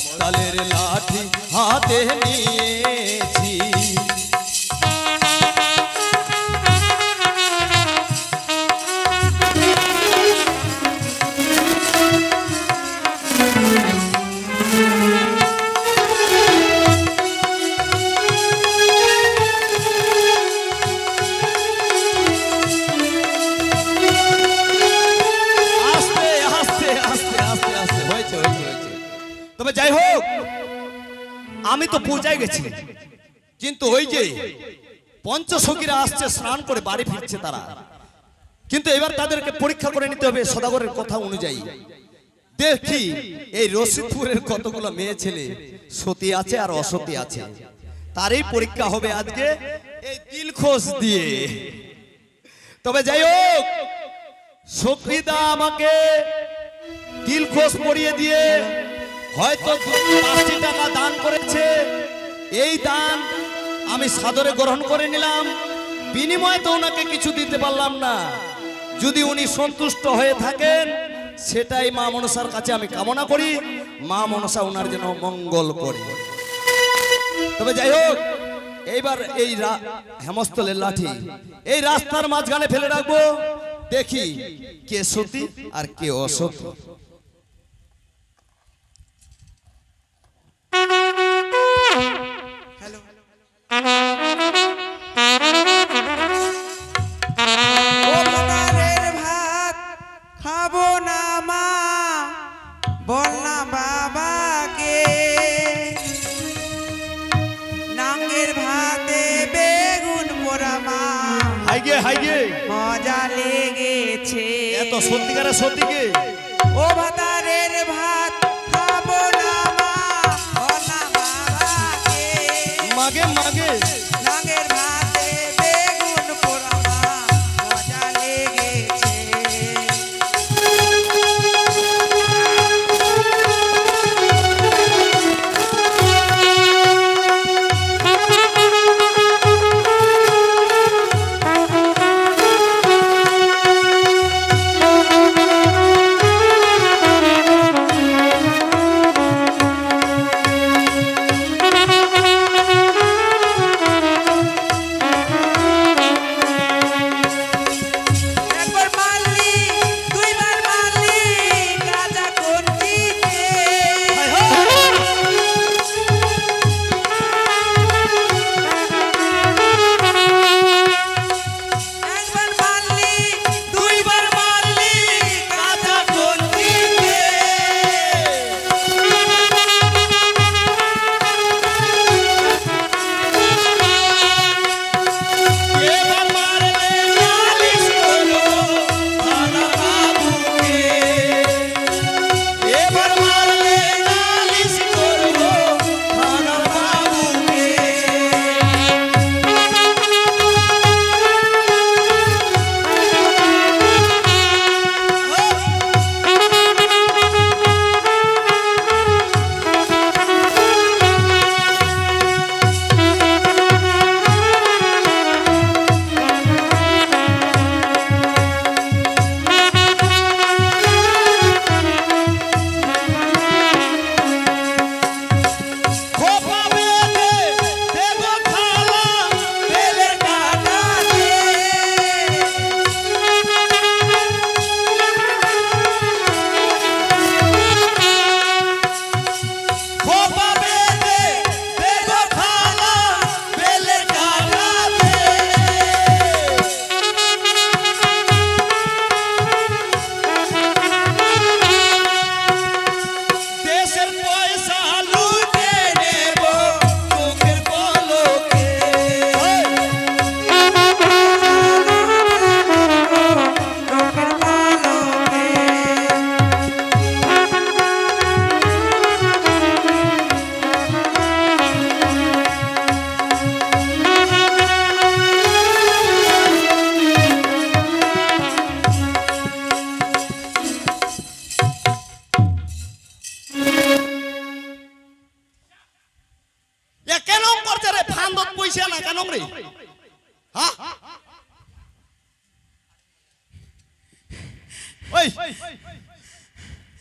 মশালের লাঠি হাতে নিয়েছি। তবে যাই হোক, আমি তো পূজায় গেছি, কিন্তু ওই যে পঞ্চসখীরা আসছে স্নান করে বাড়ি ফিরছে তারা, কিন্তু এবার তাদেরকে পরীক্ষা করে নিতে হবে সদাগরের কথা অনুযায়ী। দেখি এই রশিদপুরের কতগুলো মেয়ে ছেলে সতী আছে আর অসতী আছে, তারই পরীক্ষা হবে আজকে এই দিলখোশ দিয়ে। তবে যাই হোক, সখীদা আমাকে দিলখোশ পরিয়ে দিয়ে হয়তো 5টি টাকা দান করেছে। এই দান আমি সাদরে গ্রহণ করে নিলাম, বিনিময়ে তো ওনাকে কিছু দিতে পারলাম না। যদি উনি সন্তুষ্ট হয়ে থাকেন সেটাই মা মনসার কাছে আমি কামনা করি, মা মনসা ওনার যেন মঙ্গল করে। তবে যাই হোক, এইবার এই হেমস্থলের লাঠি এই রাস্তার মাঝখানে ফেলে রাখবো, দেখি কে সতী আর কে অসতী। মজা লেগেছে এত সত্যিকারের সত্যিকে ও ভাতারের ভাত খাবো না মা, বলনা বাবাকে মাগে মাগে নাঙ্গের ভাতে বেগুন পোড়া মা, মজা লেগেছে।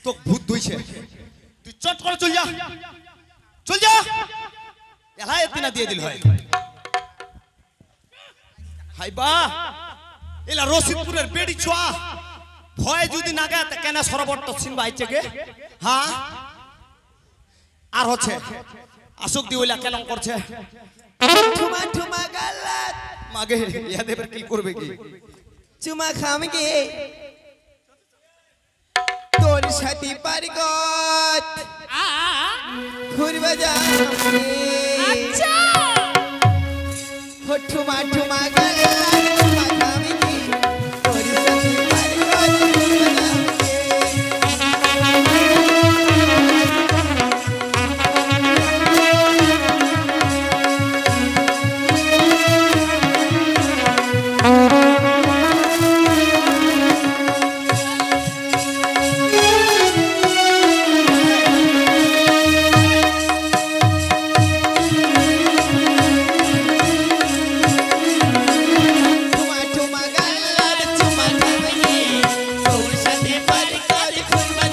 তো ভূত ধুইছে, তুই চট করে চল যা চল যা এলা এতিনা দিয়ে দিল হয় হাই বা এলা রশিদপুরের বেড়ি ছোয়া ভয় যদি না গায় কেন সরবর্ত সিনবা আইছে গে হ্যাঁ আর হচ্ছে আসুক দি ওইলা কেন করছে ঠুমা ঠুমা গালাত মাগে ইয়া দেবের কি করবে কি চুমা খামগে তোর সাথে পারগত ঘুরবা যাবে আচ্ছা ঠুমা ঠুমা গালাত চুমা খামগে তোর সাথে পারগত ঘুরবা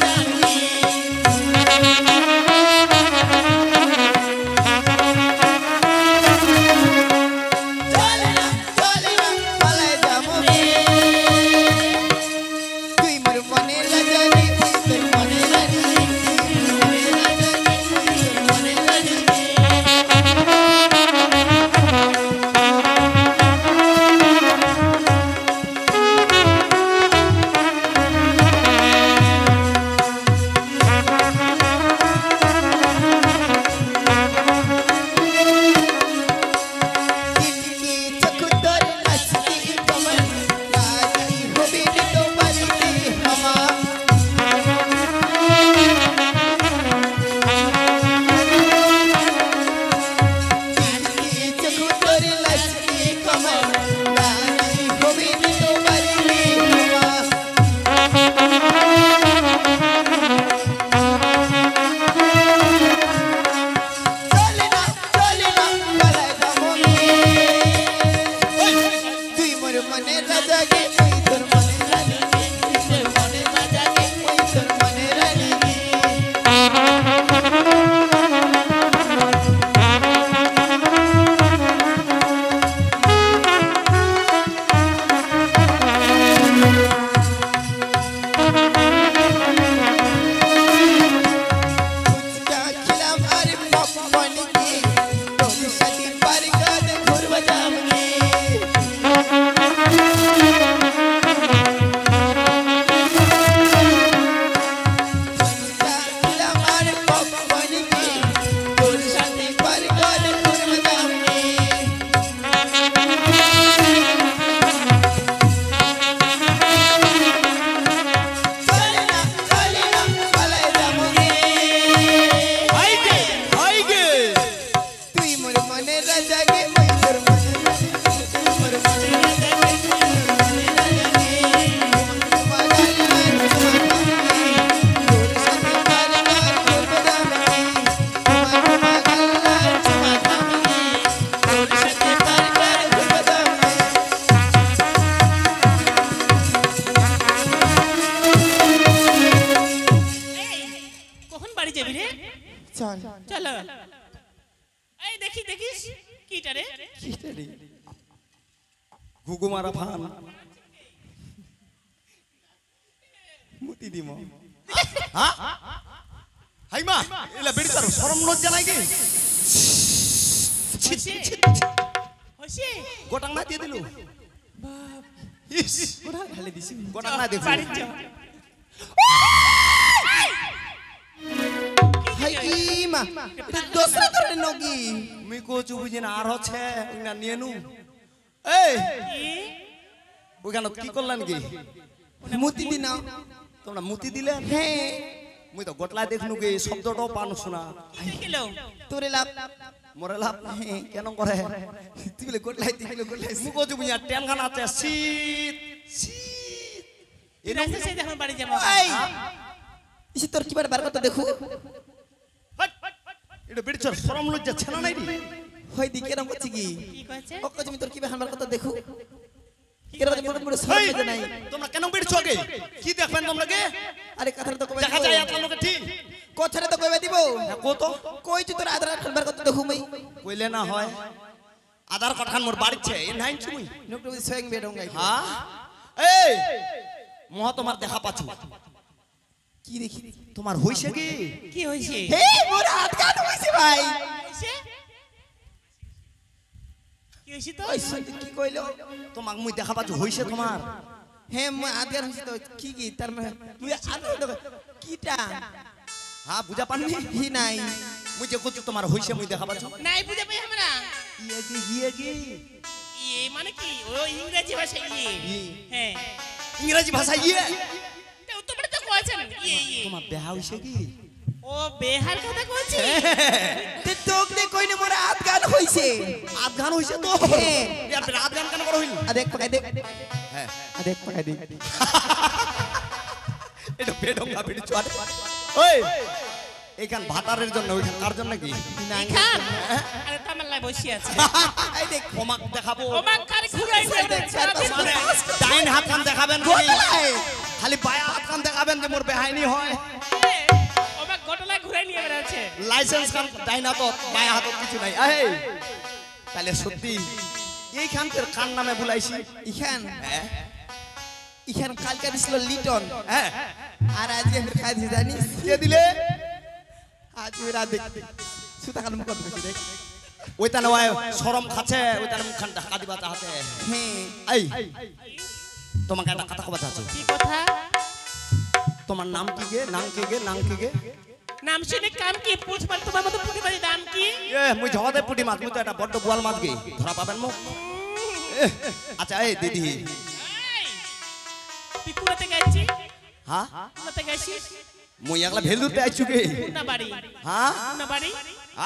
চলো এই দেখি দেখিস কিটা রে ঘুঘু মারা ফান মুতি দিম হ্যাঁ হাইমা এলা বেড়ি তার শরম লজ্জা নাই কি হইছে গোটাং না দিয়ে দিলু বাপ ইস গোটা ঢালে দিছি গোটাং না দেখু বাড়ি যা হাইমা দোসরা তোর নগি মি কোচু বুঝিন আর হচ্ছে না নিয়ে নু এই ওখানে কি করলেন কি মুতি দিনা তোমরা মুতি দিলেন হ্যাঁ মুই তো গটলা দেখনু গে শব্দটাও পানু শোনা দেখিলো তোরে লাভ মরে লাভ কেন করে তুই বলে গোটলাই মু কোচু বুঝিন টেন খানা আছে শীত শীত এরা সে দেখো বাড়ি যাবো এই ইসে তোর কিবার বার কথা দেখু এটা বেড়িছর শরম লজ্জা ছেনা নাই রে হই দি কেরম করছি কি কি কইছে ওকে তুমি তোর কিবার বার কথা দেখু কেরম মোট মোট সব এই, মজা নাই তোমরা কেন বেড়িছো গে কি দেখবেন তোমরা গে আরে কথাটা তো কবে দেখা যায় আপনার লোকে ঠিক কথাটা তো কইবে দিব কত কইছি তোর আধার কার্ড বার করতে দেখুম এই কইলে না হয় আধার কার্ড খান মোর বাড়িছে এ নাই চুই নকটু সোয়ং বেডং গাই হ্যাঁ এই মহা তোমার দেখা পাচ্ছ কি দেখি তোমার হইছে কি কি হয়েছে হে মোর হাত কাট হইছে ভাই হয়েছে? কি হয়েছে তো ওই সত্যি কি কইলো তোমাক মুই দেখা পাচ্ছ হইছে তোমার হে মো হাত কাট হইছে তো কি কি তার মানে তুই আধার তো কিটা হ্যাঁ বুঝা পাননি হি নাই মুই যে কত তোমার হইছে মুই দেখা পাচ্ছ নাই বুঝে পাই আমরা ইয়ে কি ইয়ে মানে কি ও ইংরেজি ভাষা ইয়ে হ্যাঁ ইংরেজি ভাষা ইয়ে তো তোমরা তো কইছেন ইয়ে ইয়ে তোমার বিয়া হইছে কি ও বেহার কথা কইছে তে তোক দে কইনে মোর হাত কাট হইছে আধ গান হইছে তো হ্যাঁ। ইয়ার ফির আধ গান কেন করা হইল দেখ পাকাই দেখ হ্যাঁ দেখ পাকাই দেখ এটা বেডঙ্গা বেডি চড়ে ওই এইখান ভাতারের জন্য ওইখান কার জন্য কি দেখান আরে তামাল্লাই বসে আছে এই দেখ ওমাক দেখাবো ওমা কারে ঘুরাই দেবে মানে ডাইন হাত কান দেখাবেন খালি গোটায় খালি বায়া হাত কান দেখাবেন যে মোর বেহাইনি হয় ওমা গোটলা ঘুরাই নিয়ে বেড়াচ্ছে লাইসেন্স কান ডাইন হাত বায়া হাত কিছু নাই এই তাহলে সত্যি এইখান তোর কান নামে বুলাইছি ইখান হ্যাঁ ইখান কালকে দিছিল লিটন হ্যাঁ আর আজকে আমি খাই দিছি জানিস কে দিলে আজ ওরা দেখ সুতা কালম কত বেশি দেখ ওইটা নয় শরম খাচ্ছে ওইটা মুখ খান ঢাকা দিবা চাহতে হ্যাঁ এই তোমাকে একটা কথা কবা চাচ্ছি কি কথা তোমার নাম কি গে নাম কি গে নাম কি গে নাম শুনে কাম কি পুছবার তোমার মতো পুটি বাড়ি দাম কি এ মুই ঝগাতে পুটি মাছ মুই তো একটা বড় গোয়াল মাছ গে ধরা পাবেন মুখ আচ্ছা এই দিদি এই, তুই কুড়াতে গেছি হ্যাঁ কুড়াতে গেছিস মুই একলা ভেলুতে আইছু গে না বাড়ি হ্যাঁ না বাড়ি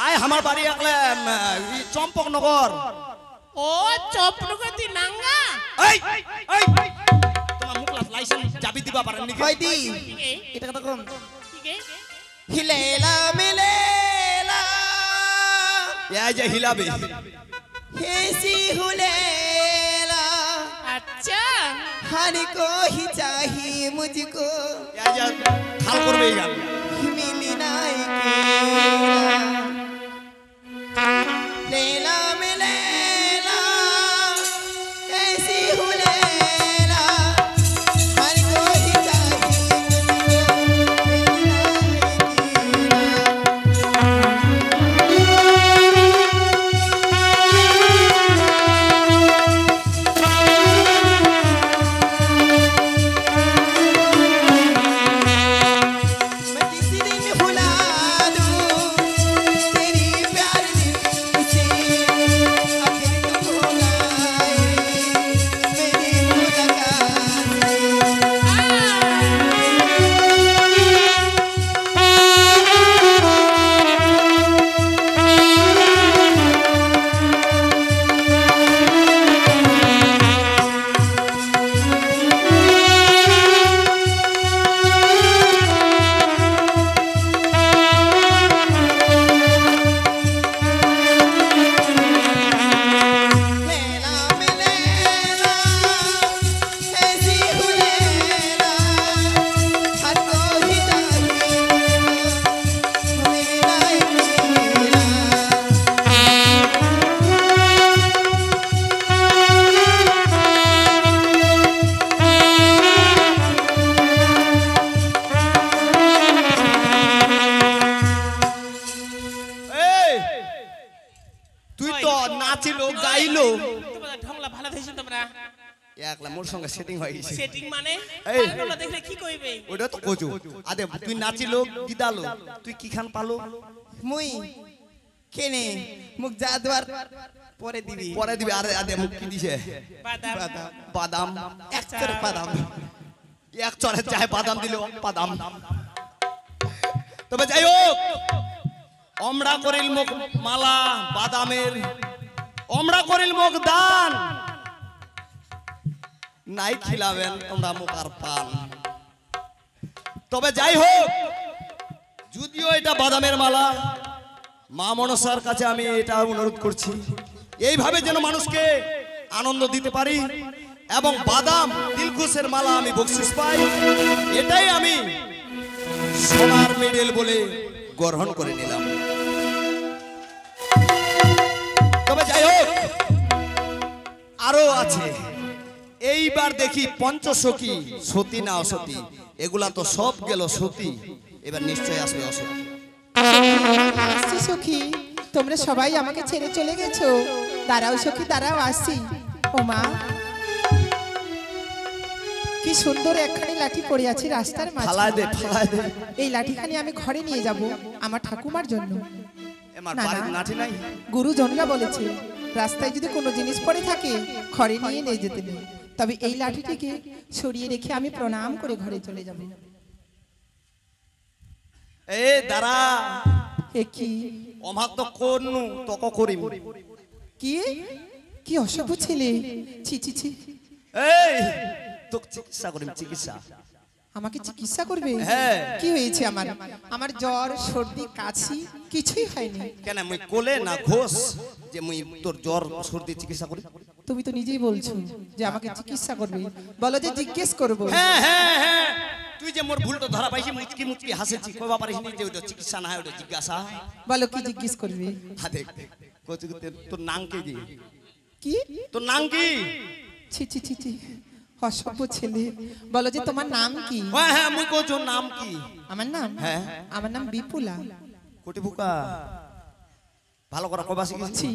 আয় আমার বাড়ি একলা চম্পকনগর ও চপনগতি নাঙ্গা এই এই তোমার মুখ লাইসেন্স চাবি দিবা পারেন নি কই দি কি গে এটা কথা কোন কি গে হিলেলা মিলেলা এই যে হিলাবে হেসি হুলেলা আচ্ছা হানি को ही चाहिए मुझको এই যে খাল করবে এই গান मिली नाई लेला में लेला ऐसी हूँ लेला हर को ही चाहिए मैं किसी दिन भुला दूं तेरी प्यार दिल से आखिर कब होगा मेरी मुलाकात लेला में लेला ऐसी हूँ लेला हर को ही चाहिए मेरी नाई এই তুই তো নাচিলো গাইলো তোমরা ঢংলা ভালো দিয়েছো তোমরা একলা মোর সঙ্গে সেটিং হয়ে গেছে সেটিং মানে এই। তোমরা দেখলে কি কইবে ওটা তো কোজো আদে তুই নাচিলো গিদালো তুই কি খান পালো মুই কেনে মুখ যা দুয়ার পরে দিবি পরে দিবি আরে আদে মুখ কি দিছে বাদাম বাদাম একটার বাদাম এক চড়ে চায় বাদাম দিল বাদাম তবে যাই হোক অমরা করিল মুখ মালা বাদামের অমরা করিল মুখ দান নাই খিলাবেন তোমরা মুখ আর পান তবে যাই হোক যদিও এটা বাদামের মালা মা মনসার কাছে আমি এটা অনুরোধ করছি এইভাবে যেন মানুষকে আনন্দ দিতে পারি এবং বাদাম দিলখুশের মালা আমি বকশিস পাই এটাই আমি সোনার মেডেল বলে গ্রহণ করে নিলাম। তবে যাই হোক, আরো আছে। এইবার দেখি পঞ্চসখী সতী না অসতী, এগুলা তো সব গেল সতী, এবার নিশ্চয় আসবে অসতী। আসছি সখী, তোমরা সবাই আমাকে ছেড়ে চলে গেছো। দাঁড়াও সখী, দাঁড়াও, আসছি। ও মা, কি সুন্দর একখানি লাঠি পড়ে আছে রাস্তার ফালায় দে, মাঝে। ফালায় দে। এই লাঠিখানি আমি ঘরে নিয়ে যাব আমার ঠাকুমার জন্য। আমার না, বাড়ির না। লাঠি নাই। গুরুজনরা বলেছে রাস্তায় যদি কোনো জিনিস পড়ে থাকে ঘরে নিয়ে নিয়ে যেতে নেই। তবে এই লাঠিটিকে সরিয়ে রেখে আমি প্রণাম করে ঘরে চলে যাব। এ দাঁড়া, এ কি অমাক তো করনু তক করিম। কি কি অসভ্য ছেলে! ছি ছি ছি! এই তোকে চিকিৎসা করিম, চিকিৎসা। আমাকে চিকিৎসা করবে? হ্যাঁ। কি হয়েছে আমার? আমার জ্বর, সর্দি, কাশি কিছুই হয়নি। কেন মুই কোলে না ঘোষ যে মুই তোর জ্বর সর্দি চিকিৎসা করি? তুমি তো নিজেই বলছো যে আমাকে চিকিৎসা করবে। বলো যে জিজ্ঞেস করবো। হ্যাঁ হ্যাঁ হ্যাঁ, তুই যে মোর ভুলটা ধরা পাইছি, মুচকি মুচকি হাসেছি, কইবা পারিস নি যে ওটা চিকিৎসা না হয়, ওটা জিজ্ঞাসা। বলো কি জিজ্ঞেস করবে? হ্যাঁ দেখ, কইছি তোর নাম কি? কি তোর নাম কি? ছি ছি ছি ছি! অসভ্য ছেলে! বলো যে তোমার নাম কি? হ্যাঁ হ্যাঁ, মুই কইছো নাম কি? আমার নাম? হ্যাঁ। আমার নাম বিপুলা। কোটি বুকা, ভালো করে কইবা শিখিছি। ছি,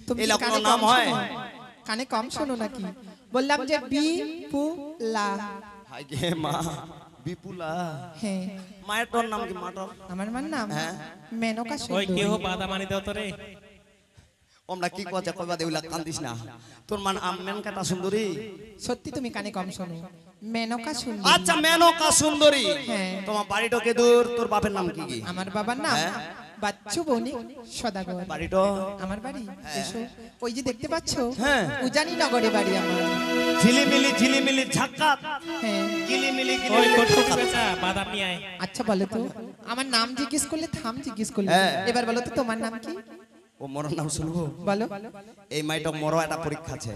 তুমি এই কি লাগানো কানে নাম কম হয়? শোনো? কানে কম শোনো নাকি? বললাম যে বিপুলা। হাই গে মা, বিপুলা। হ্যাঁ। মায়ের তোর নাম কি? মাটার আমার মার নাম হ্যাঁ। মেনকা ওই কেহ সুন্দরী। বাদা মানি দাও তোরে। আমরা কি কইছে কইবা দেউলা, কান্দিস না। তোর মান মেন কাটা সুন্দরী। সত্যি তুমি কানে কম শোনো। মেনকা সুন্দরী। আচ্ছা, মেনকা সুন্দরী। হ্যাঁ। তোমার বাড়িটা কে দূর? তোর বাপের নাম কি? আমার বাবার নাম হ্যাঁ। বাচ্চু বণিক সদাগর। বাড়িটা আমার বাড়ি এসো, ওই যে দেখতে পাচ্ছ হ্যাঁ। উজানি নগরে বাড়ি আমার। ঝিলিমিলি ঝাক্কা, হ্যাঁ। গিলিমিলি ওই গিলিমিলি কোটকুটি ঝাক্কা। বেচা বাদাম নিয়ে আয়। আচ্ছা বলো তো, আমার নাম জিজ্ঞেস করলে থাম জিজ্ঞেস করলে, হ্যাঁ। এবার বলো তো তোমার নাম কি? ও মোর নাম শুনবো? বলো। এই মাইটা মোর একটা পরীক্ষা আছে,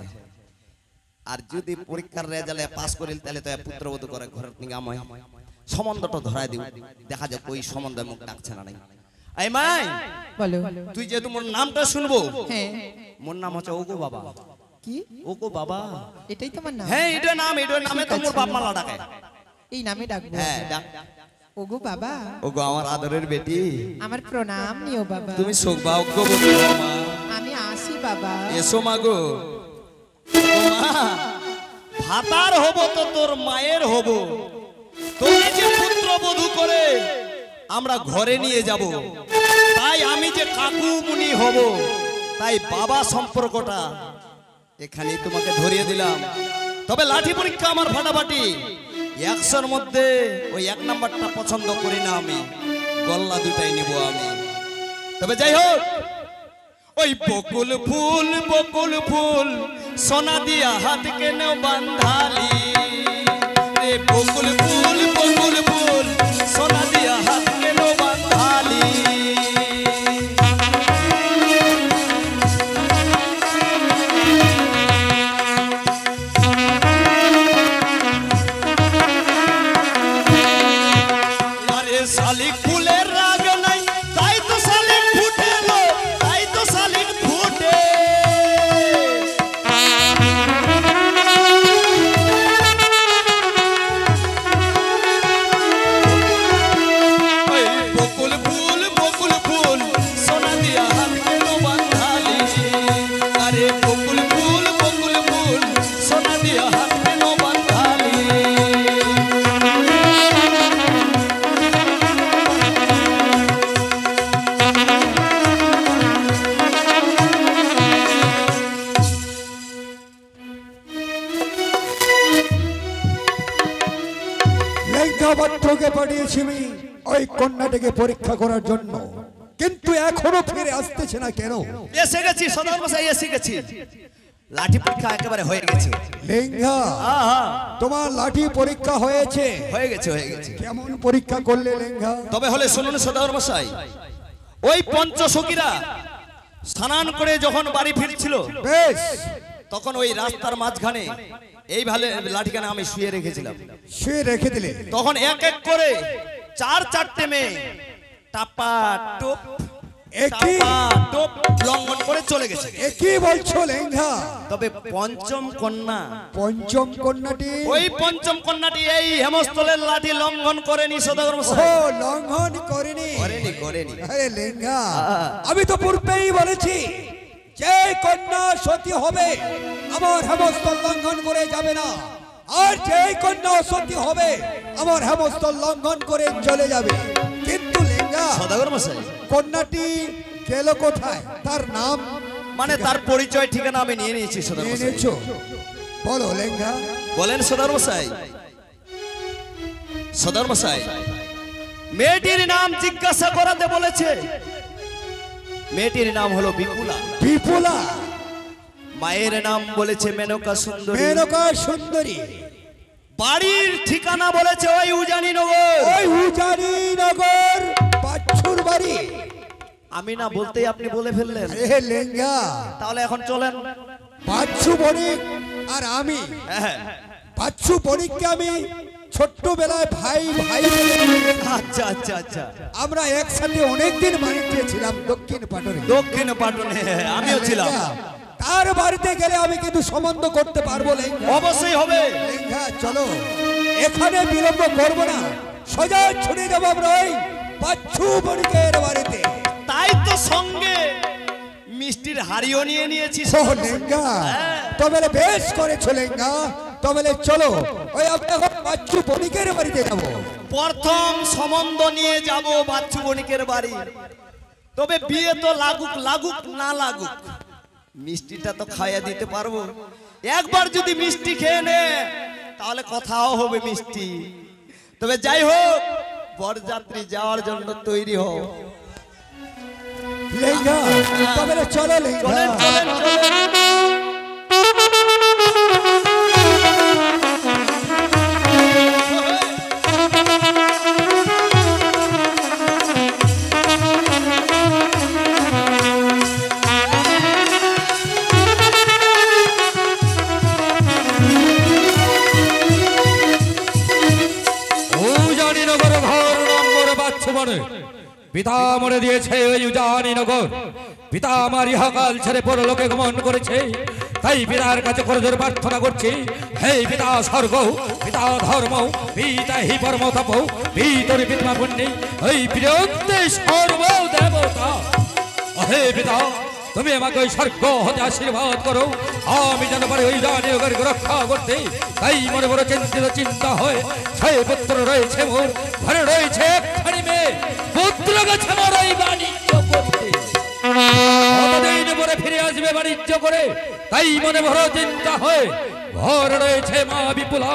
আর যদি পরীক্ষার রেজাল্টে পাস করিল তাহলে তো পুত্রবধূ করে ঘরের নিগাময় সম্বন্ধটা ধরায় দিও, দেখা যাক ওই সম্বন্ধে মুখ ডাকছে না নাই। এই মাই, বলো। তুই যেহেতু মোর নামটা শুনবো, হ্যাঁ। মোর নাম হচ্ছে ওগো বাবা। কি? ওগো বাবা? এটাই তোমার নাম? হ্যাঁ, এটা নাম, এটা নামে তো মোর বাপ মালা ডাকে। এই নামে ডাকবো? হ্যাঁ, ডাক। ওগো বাবা, ওগো আমার আদরের বেটি, আমার প্রণাম নিও বাবা। তুমি সৌভাগ্যবতী মা। আমি আসি বাবা। এসো মা গো। ও মা, ভাতার হব তো তোর মায়ের হব, তুমি যে পুত্রবধূ করে আমরা ঘরে নিয়ে যাব, তাই আমি যে কাকু মুনি হব, তাই বাবা সম্পর্কটা এখানেই তোমাকে ধরিয়ে দিলাম। তবে লাঠি পরীক্ষা আমার ফাটাফাটি, 100-র মধ্যে ওই 1 নাম্বারটা পছন্দ করি না আমি, গল্লা দুটাই নেব আমি। তবে যাই হোক, ওই বকুল ফুল সোনা দিয়া হাত কেন বান্ধালি রে, বকুল ফুল সোনা দিয়া হাত কেন বান্ধালি। আরে শালিক ফুলের রাগ নাই, তাই তো শালিক ফুটে গো, তাই তো শালিক ফুটে। ওই বকুল ফুল সোনা দিয়া হাত কেন বান্ধালি, আরে বকুল ফুল সোনা দিয়া হাত কেন বান্ধালি। লেঙ্গাপাত্রকে পাঠিয়েছি আমি ওই কন্যাটিকে পরীক্ষা করার জন্য, কিন্তু এখনো ফিরে আসতেছে না কেন? এসে গেছি সদর মশাই, এসে গেছি। লাঠি পরীক্ষা একেবারে হয়ে গেছে। লেঙ্গা, হ্যাঁ, তোমার লাঠি পরীক্ষা হয়েছে। হয়ে গেছে হয়ে গেছে। কেমন পরীক্ষা করলে লেঙ্গা? তবে হলে শুনুন সদর মশাই, ওই পঞ্চসখীরা স্নান করে যখন বাড়ি ফিরছিল, বেশ, তখন ওই রাস্তার মাঝখানে এইভাবে লাঠিখানে আমি শুয়ে রেখেছিলাম। শুয়ে রেখে দিলে। তখন এক এক করে চারটে মেয়ে টাপা টুপ একই টাপা টুপ লঙ্ঘন করে চলে গেছে। একই বলছো লেঙ্গা? তবে পঞ্চম কন্যা, পঞ্চম কন্যাটি ওই পঞ্চম কন্যাটি এই হেমস্থলের লাঠি লঙ্ঘন করেনি সদাগর ও মশাই। লঙ্ঘন করেনি? করেনি। আরে লেঙ্গা, আমি তো পূর্বেই বলেছি যে কন্যা সতী হবে আমার হেমস্থল লঙ্ঘন করে যাবে না, আর যে কন্যা সতী হবে আমার হেমস্থল লঙ্ঘন করে চলে যাবে। কিন্তু লেঙ্গা, সদাগর মশাই কন্যাটি গেল কোথায়? তার নাম মানে তার পরিচয় ঠিকানা আমি নিয়ে নিয়েছি সদাগর মশাই। এনেছো? বলো লেঙ্গা। বলেন সদাগর মশাই। সদাগর মশাই, মেয়েটির নাম জিজ্ঞাসা করাতে বলেছে। মেয়েটির নাম হলো বিপুলা। বিপুলা? মায়ের নাম বলেছে মেনকা সুন্দরী। মেনকা সুন্দরী। বাড়ির ঠিকানা বলেছে ওই উজানি নগর। ওই উজানি নগর বাচ্চুর বাড়ি। আমি না বলতেই আপনি বলে ফেললেন। আরে লেঙ্গা, তাহলে এখন চলেন। বাচ্চু বণিক আর আমি, হ্যাঁ, বাচ্চু বণিককে আমি ছোট্টবেলায় ভাই ভাই বলে আচ্ছা আচ্ছা আচ্ছা। আমরা একসাথে অনেকদিন বাণিজ্যে ছিলাম দক্ষিণ পাটনে। দক্ষিণ পাটনে আমিও ছিলাম। তার বাড়িতে গেলে আমি কিন্তু সম্বন্ধ করতে পারবো লেঙ্গা। অবশ্যই হবে। লেঙ্গা চলো, এখানে বিলম্ব করবো না, সোজা ছুটে যাবো আমরা ওই বাচ্চু বণিকের বাড়িতে। তাই তো সঙ্গে মিষ্টির হাড়িও নিয়ে নিয়েছি। ও লেঙ্গা, তবে বেশ করেছো লেঙ্গা। তবে চলো ওই এখন বাচ্চু বণিকের বাড়িতে যাবো। প্রথম সম্বন্ধ নিয়ে যাব বাচ্চু বণিকের বাড়ি। তবে বিয়ে তো লাগুক না লাগুক, মিষ্টিটা তো খাইয়া দিতে পারবো। একবার যদি মিষ্টি খেয়ে নে তাহলে কথাও হবে মিষ্টি। তবে যাই হোক, বরযাত্রী যাওয়ার জন্য তৈরি হও। লেঙ্গা তবে চলো লেঙ্গা। চলেন চলেন চলেন। পিতা মরে দিয়েছে ওই উজানি নগর। পিতা আমার ইহকাল ছেড়ে পরলোকে গমন করেছে, তাই পিতার কাছে করজোর প্রার্থনা করছি, হে পিতা স্বর্গ, পিতা ধর্ম, পিতা হি পরম তপ, পিতরি পিতা পুণ্যি, ওই প্রিয়ন্তে সর্বদেবতা। হে পিতা, তুমি আমাকে ওই স্বর্গ হতে আশীর্বাদ করো, আমি যেন পারি ওই উজানি নগরকে রক্ষা করতে। তাই মনে বড় চিন্তা হয়, ছয় পুত্র রয়েছে মোর, ঘরে রয়েছে একখানি মেয়ে, পুত্র গেছে মোর ওই বাণিজ্য করতে। কতদিন পরে ফিরে আসবে বাণিজ্য করে, তাই মনে বড় চিন্তা হয়। ঘর রয়েছে মা বিপুলা,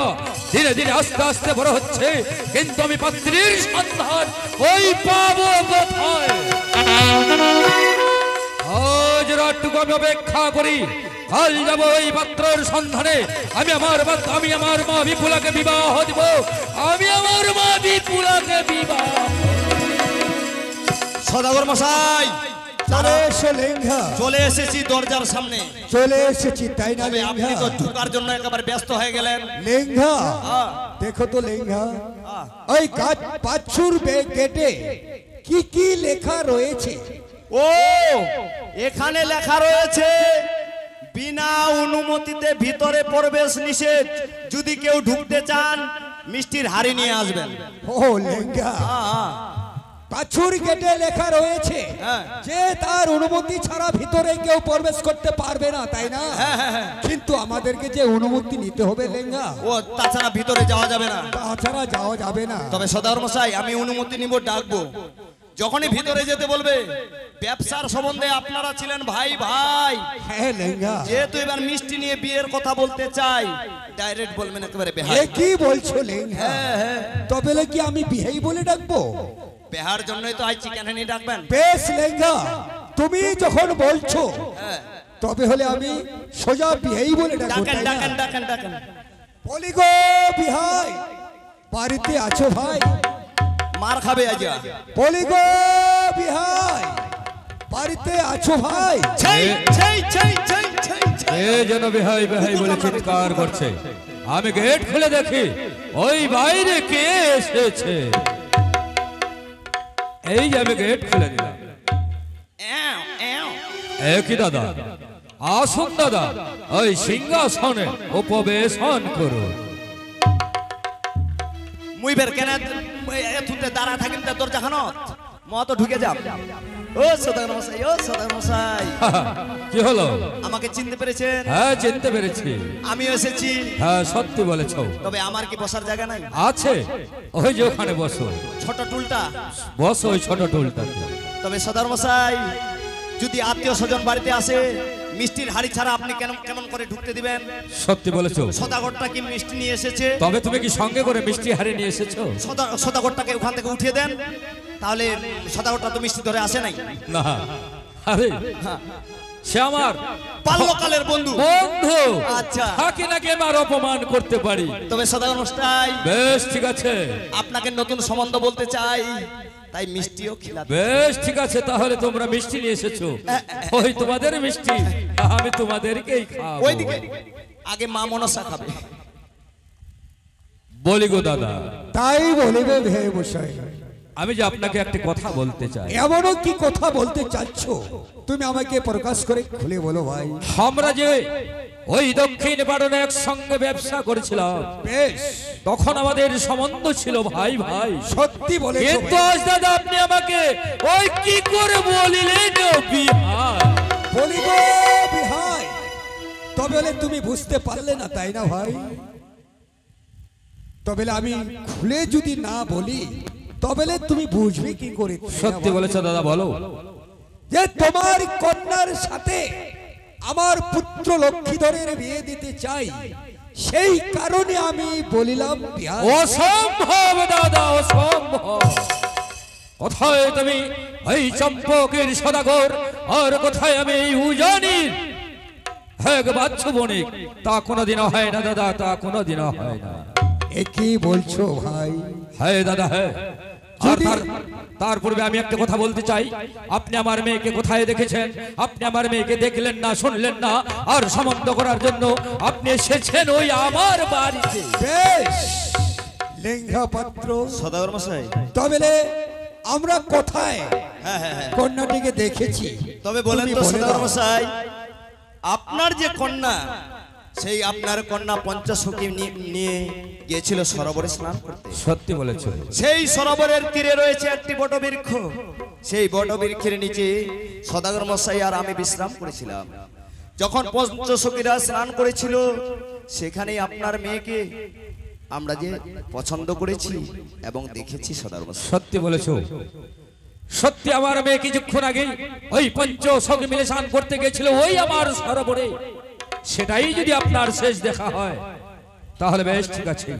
ধীরে ধীরে আস্তে আস্তে বড় হচ্ছে, কিন্তু আমি পাত্রীর সন্ধান ওই পাবো কোথায়? আজ রাতটুকু আমি অপেক্ষা করি, কাল যাবো ওই পাত্রের সন্ধানে। আমি আমার মা বিপুলাকে বিবাহ দিব, আমি আমার মা বিপুলাকে বিবাহ। সদাগর মশাই, চলে এসো লেঙ্গা। চলে এসেছি দরজার সামনে। চলে এসেছি তাই না তবে আপনি লেঙ্গা? তো ঢোকার জন্য একেবারে ব্যস্ত হয়ে গেলেন। লেঙ্গা আহ, দেখো তো লেঙ্গা, আহ, ওই গাছ পাঁচুর গেটে কি কি লেখা রয়েছে? ও এখানে লেখা রয়েছে, বিনা অনুমতিতে ভিতরে প্রবেশ নিষেধ, যদি কেউ ঢুকতে চান মিষ্টির হাড়ি নিয়ে আসবেন। ও লেঙ্গা, আহ, পাঁচুর গেটে লেখা রয়েছে হ্যাঁ। যে তার অনুমতি ছাড়া ভিতরে কেউ প্রবেশ করতে পারবে না, তাই না? হ্যাঁ, হ্যাঁ, হ্যাঁ। কিন্তু আমাদেরকে যে অনুমতি নিতে হবে লেঙ্গা, ও তাছাড়া ভিতরে যাওয়া যাবে না। তাছাড়া যাওয়া যাবে না। তবে সদাগর মশাই, আমি অনুমতি নিব, ডাকবো। যখনই ভিতরে যেতে বলবে, ব্যবসার সম্বন্ধে আপনারা ছিলেন ভাই ভাই, হ্যাঁ লেঙ্গা, যেহেতু এবার মিষ্টি নিয়ে বিয়ের কথা বলতে চাই, ডাইরেক্ট বলবেন একেবারে এ বেহাই। কি বলছো লেঙ্গা? হ্যাঁ, হ্যাঁ। তবে কি আমি বিহেই বলে ডাকবো? বেহার জন্যই তো আজ চিকেন হানি ডাকবেন। বেশ লেঙ্গা, তুমি যখন বলছো হ্যাঁ, তবে হলে আমি সোজা বিহেই বলে ডাকবো, ডাকেন তাই না? ডাকেন ডাকেন ডাকেন। বলি গো বিহাই, বাড়িতে আছো ভাই? মার খাবে আজ। বলি গো বিহাই, বাড়িতে আছো ভাই? সেই সেই সেই সেই সেই সেই। এ যেন বেহাই বেহাই বলে চিৎকার করছে। আমি গেট খুলে দেখি ওই বাইরে কে এসেছে। এই যে আমি গেট খুলে দিলাম। এও, এও। একই দাদা, আসুন দাদা, ওই সিংহাসনে উপবেশন করুন। মুই বের কেন এতুতে দাঁড়া থাকিম তা দরজা খানত মত ঢুকে যাম। ও সদাগর মশাই, ও সদাগর মশাই, কি হলো? আমাকে চিনতে পেরেছেন? হ্যাঁ, চিনতে পেরেছি। আমি এসেছি, হ্যাঁ, সত্যি বলেছ। তবে আমার কি বসার জায়গা নাই? আছে, ওই যে ওখানে বসো, ছোট টুলটা। বসো ওই ছোট টুলটাতে। তবে সদাগর মশাই, যদি আত্মীয় স্বজন বাড়িতে আসে, মিষ্টির হাড়ি ছাড়া আপনি কেমন করে ঢুকতে দিবেন? সত্যি বলেছো। সদাগরটা কি মিষ্টি নিয়ে এসেছে? তবে তুমি কি সঙ্গে করে মিষ্টি হাড়ি নিয়ে এসেছো? সদাগরটাকে ওখান থেকে উঠিয়ে দেন, তাহলে সদাগরটা তো মিষ্টি ধরে আসে নাই। না, আরে সে আমার বাল্যকালের বন্ধু। বন্ধু। আচ্ছা। থাকি নাকি আমার অপমান করতে পারি? তবে সদাগর মশাই, বেশ ঠিক আছে, আপনাকে নতুন সম্বন্ধ বলতে চাই, তাই মিষ্টিও খিলাতে। বেশ ঠিক আছে, তাহলে তোমরা মিষ্টি নিয়ে এসেছো, ওই তোমাদের মিষ্টি আমি তোমাদেরকেই খাবো। ওইদিকে আগে মা মনসা খাবে। বলি গো দাদা, তাই বলিবে হে মশাই। আমি যে আপনাকে একটা কথা বলতে চাই। এমনও কি কথা বলতে চাচ্ছ তুমি আমাকে প্রকাশ করে খুলে বলো ভাই। আমরা যে ওই দক্ষিণ পাড়নে একসঙ্গে ব্যবসা করেছিলাম, বেশ, তখন আমাদের সম্বন্ধ ছিল ভাই ভাই। সত্যি বলেছো কিন্তু ভাই। আজ দাদা আপনি আমাকে ওই কি করে বলিলেন বিহার? বলিব বিহাই, তবে তুমি বুঝতে পারলে না তাই না ভাই? তবে আমি খুলে যদি না বলি তবে তুমি বুঝবে কি করে? সত্যি বলেছো দাদা, বলো। যে তোমার কন্যার সাথে আমার পুত্র লক্ষ্মীধরের বিয়ে দিতে চাই, সেই কারণে আমি বলিলাম বিহাই। অসম্ভব দাদা, অসম্ভব। কোথায় তুমি এই চম্পকের সদাগর, আর কোথায় আমি এই উজানির এক বাচ্চু বণিক? তা কোনোদিনও হয় না দাদা, তা কোনোদিনও হয় না। এ কি বলছো ভাই? হ্যাঁ দাদা, হ্যাঁ। আর তার পূর্বে আমি একটা কথা বলতে চাই। আপনি আমার মেয়েকে কোথায় দেখেছেন? আপনি আমার মেয়েকে দেখলেন না, শুনলেন না, আর সম্বন্ধ করার জন্য আপনি এসেছেন ওই আমার বাড়িতে। বেশ, লেঙ্গা পাত্র সদাগর মশাই, তবে আমরা কোথায় কন্যাটিকে দেখেছি? তবে বলেন তুমি তো বলে সদাগর দাও। মশাই, আপনার যে কন্যা, সেই আপনার কন্যা পঞ্চসখী নিয়ে গিয়েছিল সরোবরে স্নান করতে। সত্যি বলেছো। সেই সরোবরের তীরে রয়েছে একটি বটবৃক্ষ। সেই বটবৃক্ষের নিচে সদাগর মশাই আর আমি বিশ্রাম করেছিলাম। যখন পঞ্চসখীরা স্নান করেছিল, সেখানেই আপনার মেয়েকে আমরা যে পছন্দ করেছি এবং দেখেছি সদাগর মশাই। সত্যি বলেছো। সত্যি আমার মেয়ে কিছুক্ষণ আগে ওই পঞ্চসখী মিলে স্নান করতে গেছিল ওই আমার সরোবরে। সেটাই যদি আপনার শেষ দেখা হয় তাহলে বেশ ঠিক আছে,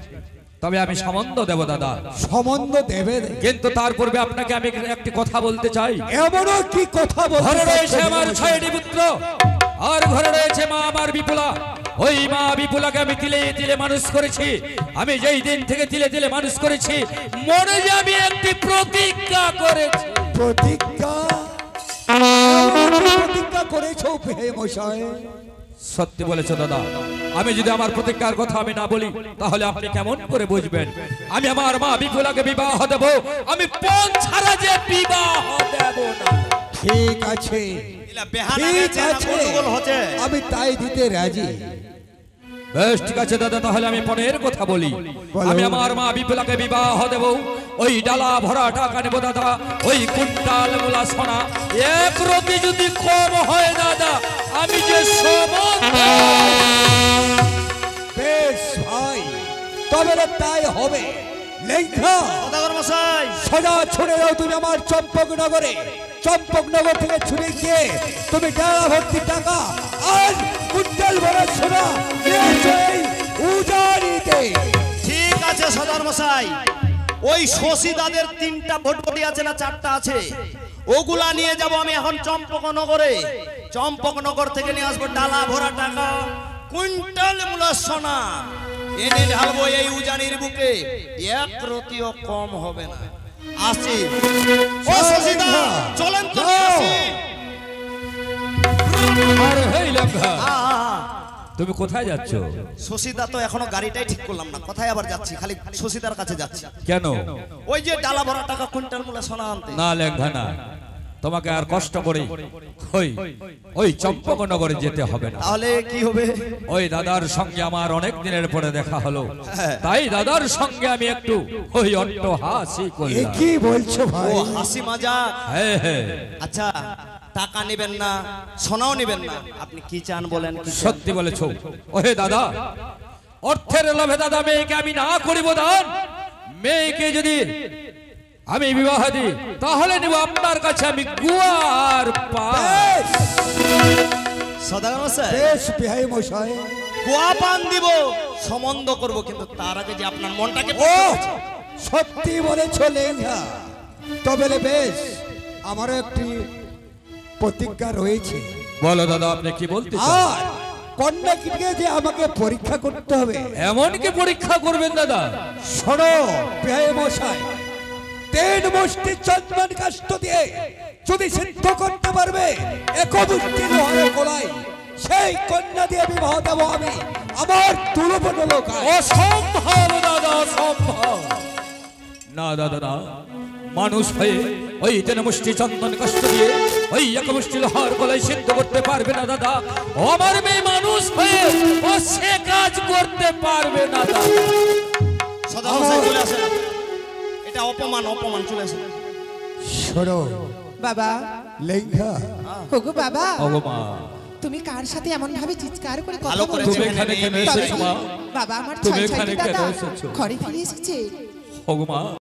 তবে আমি সম্বন্ধ দেব দাদা। সম্বন্ধ দেবে, কিন্তু তার পূর্বে আপনাকে আমি একটি কথা বলতে চাই। এমনও কি কথা ঘরে রয়েছে বলছো? আমার 6টি পুত্র, আর ঘরে রয়েছে মা আমার বিপুলা। ওই মা বিপুলাকে আমি তিলে তিলে মানুষ করেছি। আমি যেই দিন থেকে তিলে তিলে মানুষ করেছি, মনে যে আমি একটি প্রতিজ্ঞা করেছি। প্রতিজ্ঞা? প্রতিজ্ঞা করেছো হে মশাই? সত্যি বলেছো দাদা। আমি যদি আমার প্রতিজ্ঞার কথা আমি না বলি তাহলে আপনি কেমন করে বুঝবেন? আমি আমার মা বিপুলাকে বিবাহ দেব, আমি পণ ছাড়া যে বিবাহ দেব না। ঠিক আছে, ঠিক আছে, আমি তাই দিতে রাজি। বেশ ঠিক আছে দাদা, তাহলে আমি পণের কথা বলি। আমি আমার মা বিপুলাকে বিবাহ দেব, ওই ডালা ভরা টাকা নেব দাদা, ওই কুইন্টাল মূলা সোনা। এক রতি যদি কম হয় দাদা, আমি যে বেশ ভাই, তবে তাই হবে। লেঙ্গা সদাগর মশাই, সোজা ছুড়ে দাও তুমি আমার চম্পকনগরে। চম্পকনগর থেকে ছুটে গিয়ে তুমি ডালা ভর্তি টাকা আর কুইন্টাল ভরা সোনা উজানিতে। ঠিক আছে সদাগর মশাই, ওই শশীদাদের 3টা ভোটপতি আছে না 4টা আছে, ওগুলা নিয়ে যাব আমি এখন চম্পকনগরে। চম্পকনগর থেকে নিয়ে আসবো ডালা ভরা টাকা, কুইন্টাল মূলা সোনা, এনে ঢালবো এই উজানির বুকে। এক রতিও কম হবে না। আসি ও শশীদা, চলেন তো আসি। আর হেই লেখা তুমি কোথায় যাচ্ছ? শশীদা তো এখনো গাড়িটাই ঠিক করলাম না, কোথায় আবার যাচ্ছি? খালি শশীদার কাছে যাচ্ছি। কেন? ওই যে ডালা ভরা টাকা কুইন্টাল মূল্য সোনা আনতে। না লেঙ্গা না, তোমাকে আর কষ্ট করে ওই চম্পকনগরে যেতে হবে না। তাহলে কি হবে? ওই দাদার সঙ্গে আমার অনেক দিনের পরে দেখা হলো, তাই দাদার সঙ্গে আমি একটু ওই অট্ট হাসি এ করলাম। কি বলছো ভাই? ও হাসি মজাক। হ্যাঁ হ্যাঁ, আচ্ছা টাকা নেবেন না, সোনাও নেবেন না, আপনি কি চান বলেন? কি চান? সত্যি বলেছো। ওহে দাদা, অর্থের লোভে দাদা মেয়েকে আমি না করিব দান। মেয়েকে যদি আমি বিবাহ দিই তাহলে নিব আপনার কাছে আমি গুয়ার পান। সদাগর মশাই, বেশ বিহাই মশাই, গোয়া পান দিব, সম্বন্ধ করব, কিন্তু তার আগে যে আপনার মনটাকে ও সত্যি বলেছো লেঙ্গা। তবে বেশ, আমারও একটি প্রতিজ্ঞা রয়েছে। বলো দাদা, আপনি কি বলতে চান? আর কন্যাকে যে আমাকে পরীক্ষা করতে হবে। এমন কি পরীক্ষা করবেন দাদা? শোনো বিহাই মশাই, 3 মুষ্টি চন্দন কাষ্ঠ দিয়ে যদি সিদ্ধ করতে পারবে এক মুষ্টি লোহার কলাই, সেই কন্যা দিয়ে বিবাহ দেবো আমি আমার দুর্বল লোকায়। অসম্ভব দাদা, অসম্ভব। না দাদা না, মানুষ হয়ে ওই 3 মুষ্টি চন্দন কাষ্ঠ দিয়ে ওই এক মুষ্টি লোহার গলায় সিদ্ধ করতে পারবে না দাদা। ও আমার মেয়ে মানুষ হয়ে ও সে কাজ করতে পারবে না দাদা। সদাগর মশাই চলে আসেন, এটা অপমান, অপমান, চলে আসেন। শোনো বাবা, লেঙ্গা, ওগো বাবা, ভগমা, তুমি কার সাথে এমন ভাবে চিৎকার করে কথা ভালো করে বলছো? তুমি এখানে কেন তবে এসেছো মা? বাবা আমার তুমি 6 এখানে 6টি কেন দাদা এসেছো? ঘরে ফিরে এসেছে। ভগমা